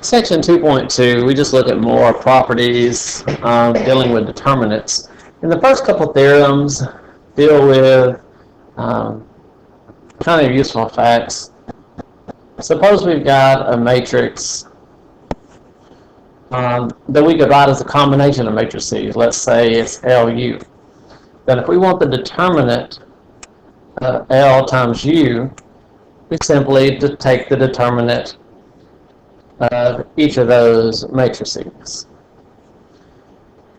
Section 2.2, we just look at more properties dealing with determinants. And the first couple theorems deal with kind of useful facts. Suppose we've got a matrix that we could write as a combination of matrices. Let's say it's LU. Then if we want the determinant of L times U, we simply take the determinant of each of those matrices.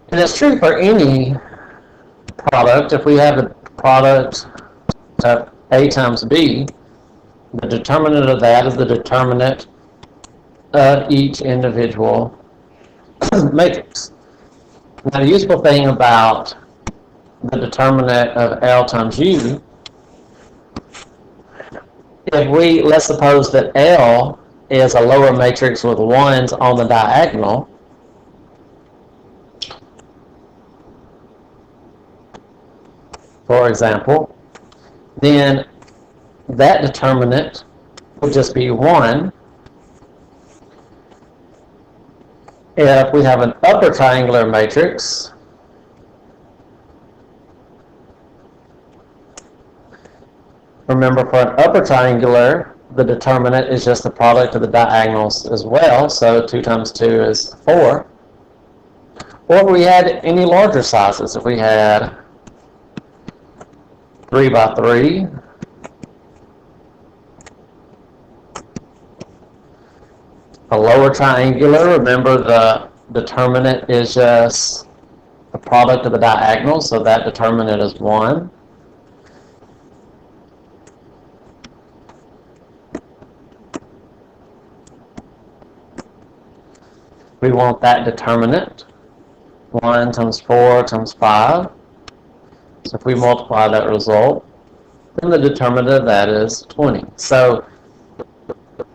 And it's true for any product. If we have a product of A times B, the determinant of that is the determinant of each individual matrix. Now, the useful thing about the determinant of L times U, let's suppose that L is a lower matrix with ones on the diagonal, for example, then that determinant will just be 1. If we have an upper triangular matrix, remember, for an upper triangular, the determinant is just the product of the diagonals as well, so 2 times 2 is 4. Or if we had any larger sizes, if we had 3 by 3, a lower triangular, remember the determinant is just the product of the diagonals, so that determinant is 1. We want that determinant, 1 times 4 times 5. So if we multiply that result, then the determinant of that is 20. So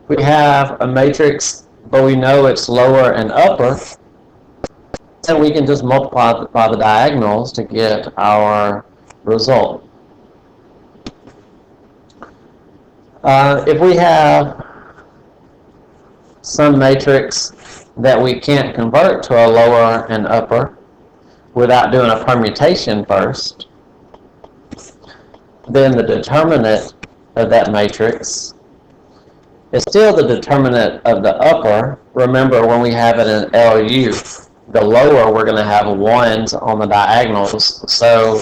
we have a matrix, but we know it's lower and upper, and we can just multiply by the diagonals to get our result. If we have some matrix that we can't convert to a lower and upper without doing a permutation first, then the determinant of that matrix is still the determinant of the upper. Remember, when we have it in LU, the lower, we're going to have 1s on the diagonals. So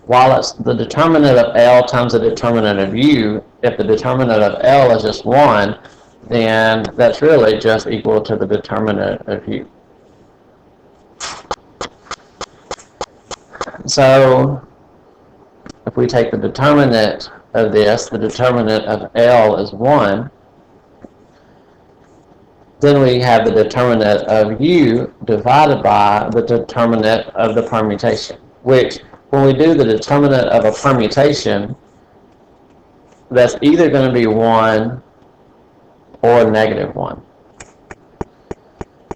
while it's the determinant of L times the determinant of U, if the determinant of L is just 1, then that's really just equal to the determinant of U. So if we take the determinant of this, the determinant of L is 1, then we have the determinant of U divided by the determinant of the permutation, which when we do the determinant of a permutation, that's either going to be 1 or negative 1.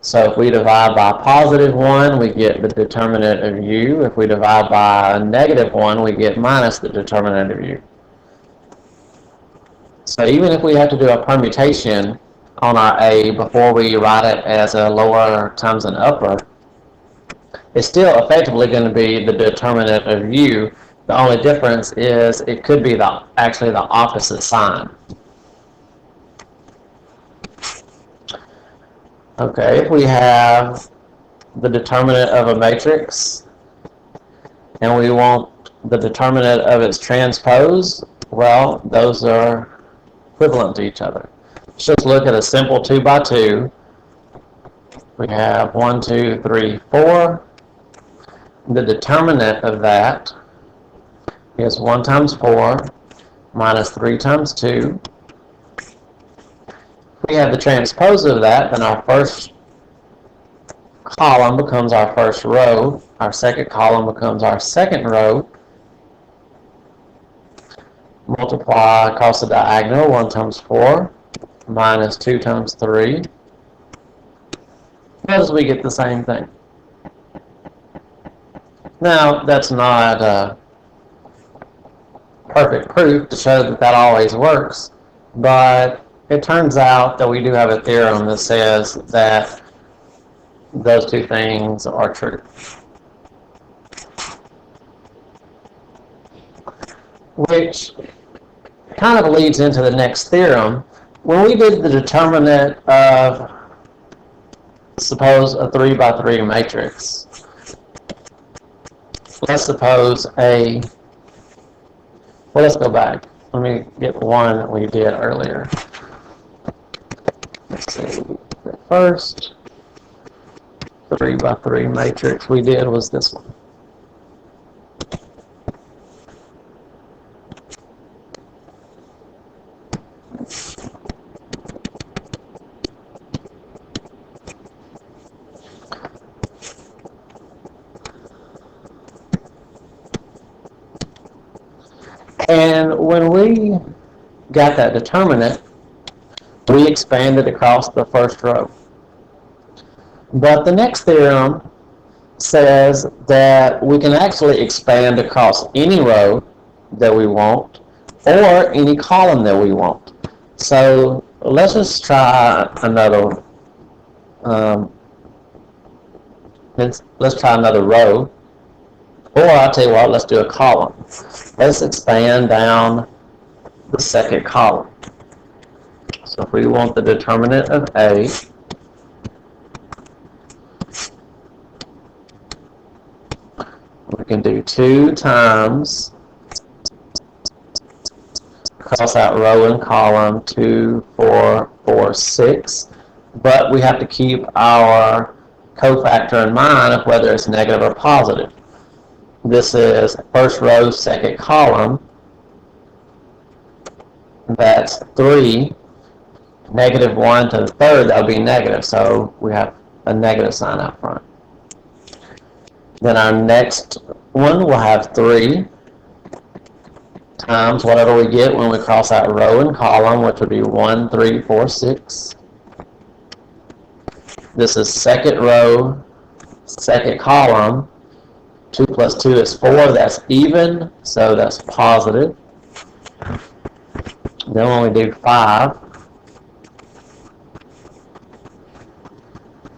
So if we divide by positive 1, we get the determinant of U. If we divide by negative 1, we get minus the determinant of U. So even if we have to do a permutation on our A before we write it as a lower times an upper, it's still effectively going to be the determinant of U. The only difference is it could be actually the opposite sign. Okay, if we have the determinant of a matrix and we want the determinant of its transpose, well, those are equivalent to each other. Let's just look at a simple 2 by 2. We have 1, 2, 3, 4. The determinant of that is 1 times 4 minus 3 times 2. If we have the transpose of that, then our first column becomes our first row. Our second column becomes our second row. Multiply across the diagonal, 1 times 4 minus 2 times 3. Notice we get the same thing. Now, that's not perfect proof to show that that always works, but it turns out that we do have a theorem that says that those two things are true. Which kind of leads into the next theorem. When we did the determinant of, suppose, a 3 by 3 matrix, let's suppose let's go back. Let me get one that we did earlier. Let's see. The first 3 by 3 matrix we did was this one. And when we got that determinant, we expanded across the first row. But the next theorem says that we can actually expand across any row that we want or any column that we want. So let's just try another let's try another row, or I'll tell you what, let's do a column. Let's expand down the second column. So if we want the determinant of A, we can do 2 times, cross out row and column, 2, 4, 4, 6. But we have to keep our cofactor in mind of whether it's negative or positive. This is first row, second column. That's 3. Negative 1 to the third, that would be negative. So we have a negative sign out front. Then our next one will have 3 times whatever we get when we cross out row and column, which would be 1, 3, 4, 6. This is second row, second column. 2 plus 2 is 4. That's even, so that's positive. Then when we do 5,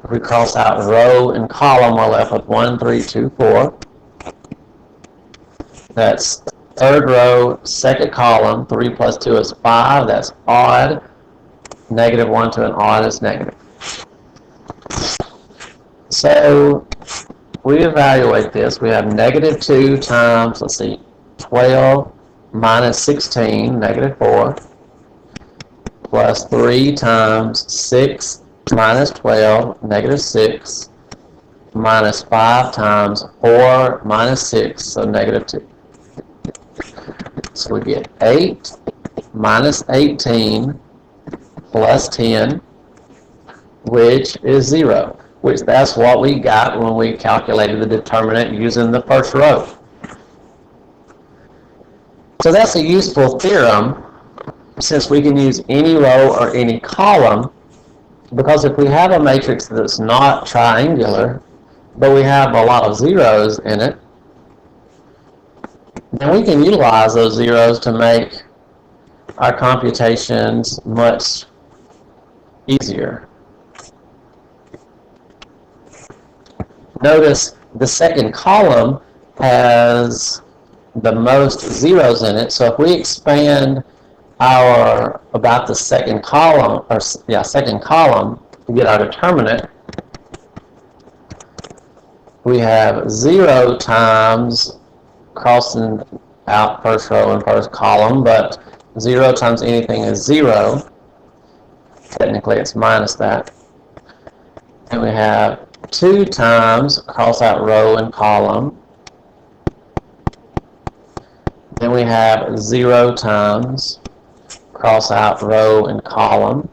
if we cross out row and column, we're left with 1, 3, 2, 4. That's third row, second column. 3 plus 2 is 5. That's odd. Negative 1 to an odd is negative. So we evaluate this. We have negative 2 times, let's see, 12 minus 16, negative 4, plus 3 times 6 minus 12, negative 6, minus 5 times 4 minus 6, so negative 2. So we get 8 minus 18 plus 10, which is 0. Which that's what we got when we calculated the determinant using the first row. So that's a useful theorem since we can use any row or any column, because if we have a matrix that's not triangular, but we have a lot of zeros in it, then we can utilize those zeros to make our computations much easier. Notice the second column has the most zeros in it, so if we expand about the second column, second column to get our determinant, we have 0 times crossing out first row and first column, but 0 times anything is 0. Technically it's minus that. And we have 2 times cross out row and column. Then we have 0 times cross out row and column.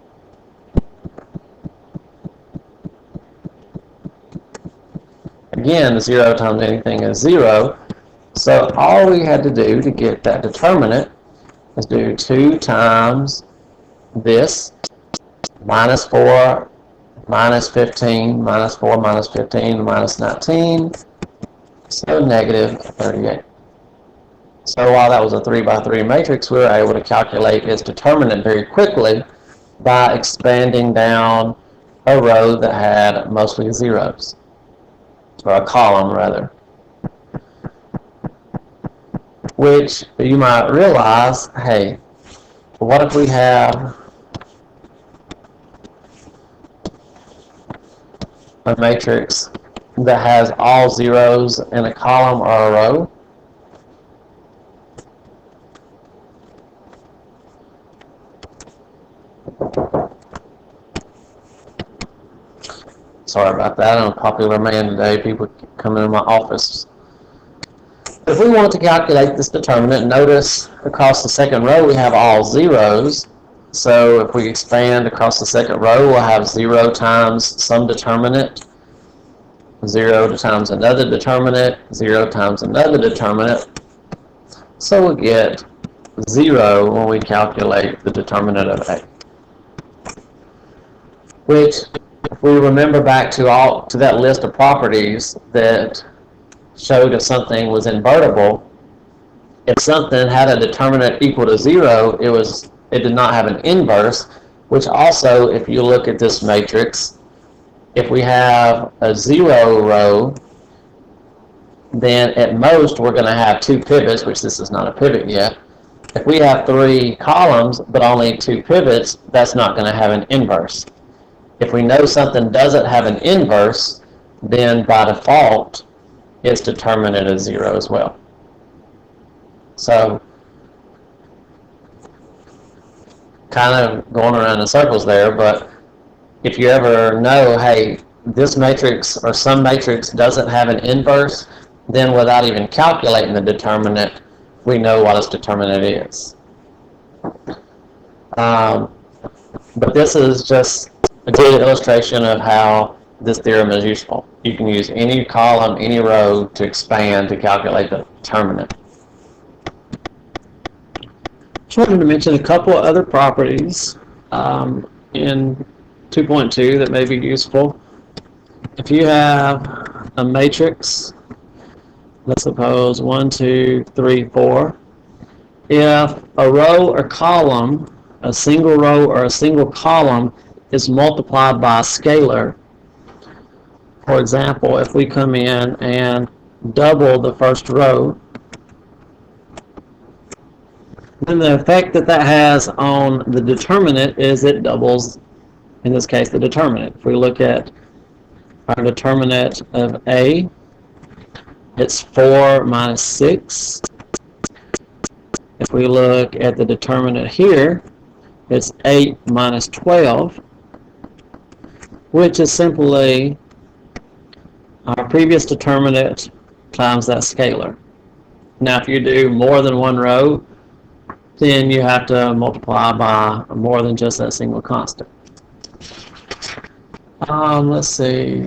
Again, 0 times anything is 0. So all we had to do to get that determinant is do 2 times this, minus 4, minus 15, minus 4, minus 15, minus 19, so negative 38. So while that was a 3 by 3 matrix, we were able to calculate its determinant very quickly by expanding down a row that had mostly zeros, or a column rather. Which you might realize, hey, what if we have a matrix that has all zeros in a column or a row? Sorry about that. I'm a popular man today. People come into my office. If we want to calculate this determinant, notice across the second row we have all zeros. So if we expand across the second row, we'll have 0 times some determinant, 0 times another determinant, 0 times another determinant. So we'll get 0 when we calculate the determinant of A. Which, if we remember back to that list of properties that showed if something was invertible, if something had a determinant equal to 0, it did not have an inverse, which also, if you look at this matrix, if we have a 0 row, then at most we're going to have 2 pivots, which this is not a pivot yet. If we have 3 columns but only 2 pivots, that's not going to have an inverse. If we know something doesn't have an inverse, then by default, its determinant is 0 as well. So, kind of going around in circles there, but if you ever know, hey, this matrix or some matrix doesn't have an inverse, then without even calculating the determinant, we know what its determinant is. But this is just a good illustration of how this theorem is useful. You can use any column, any row to expand to calculate the determinant. Just wanted to mention a couple of other properties in 2.2 that may be useful. If you have a matrix, let's suppose 1, 2, 3, 4, if a row or column, a single row or a single column is multiplied by a scalar. For example, if we come in and double the first row, then the effect that has on the determinant is it doubles, in this case, the determinant. If we look at our determinant of A, it's 4 minus 6. If we look at the determinant here, it's 8 minus 12, which is simply our previous determinant times that scalar. Now, if you do more than one row, then you have to multiply by more than just that single constant. Let's see.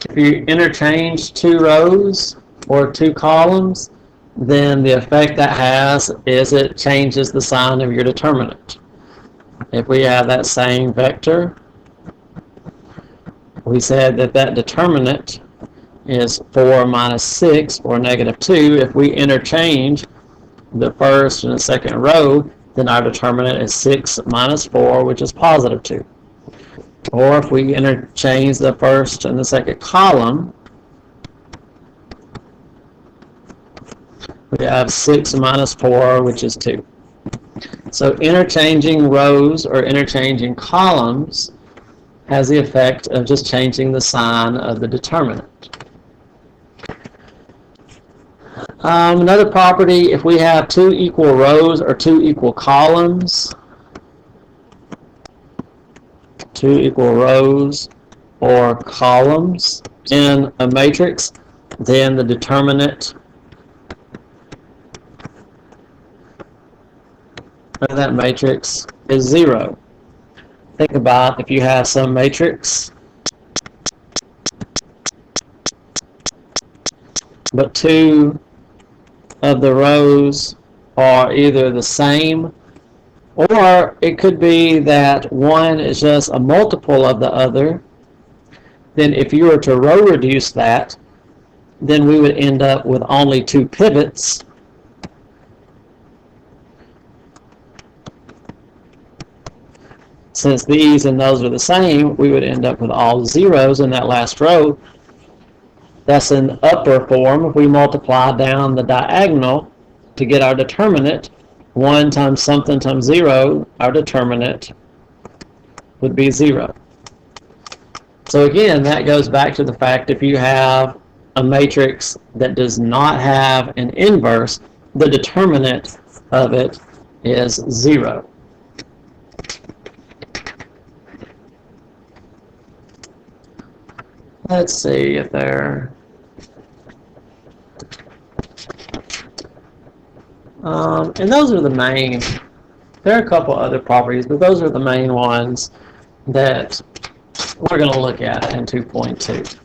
If you interchange 2 rows or 2 columns, then the effect that has is it changes the sign of your determinant. If we have that same vector, we said that that determinant is 4 minus 6, or negative 2. If we interchange the first and the second row, then our determinant is 6 minus 4, which is positive 2. Or if we interchange the first and the second column, we have 6 minus 4, which is 2. So interchanging rows or interchanging columns has the effect of just changing the sign of the determinant. Another property, if we have 2 equal rows or 2 equal columns, 2 equal rows or columns in a matrix, then the determinant of that matrix is 0. Think about if you have some matrix, but 2 of the rows are either the same, or it could be that one is just a multiple of the other. Then if you were to row reduce that, then we would end up with only 2 pivots. Since these and those are the same, we would end up with all zeros in that last row. That's in upper form. If we multiply down the diagonal to get our determinant, 1 times something times 0, our determinant would be 0. So again, that goes back to the fact if you have a matrix that does not have an inverse, the determinant of it is 0. Let's see if there... and those are the main... There are a couple other properties, but those are the main ones that we're going to look at in 2.2.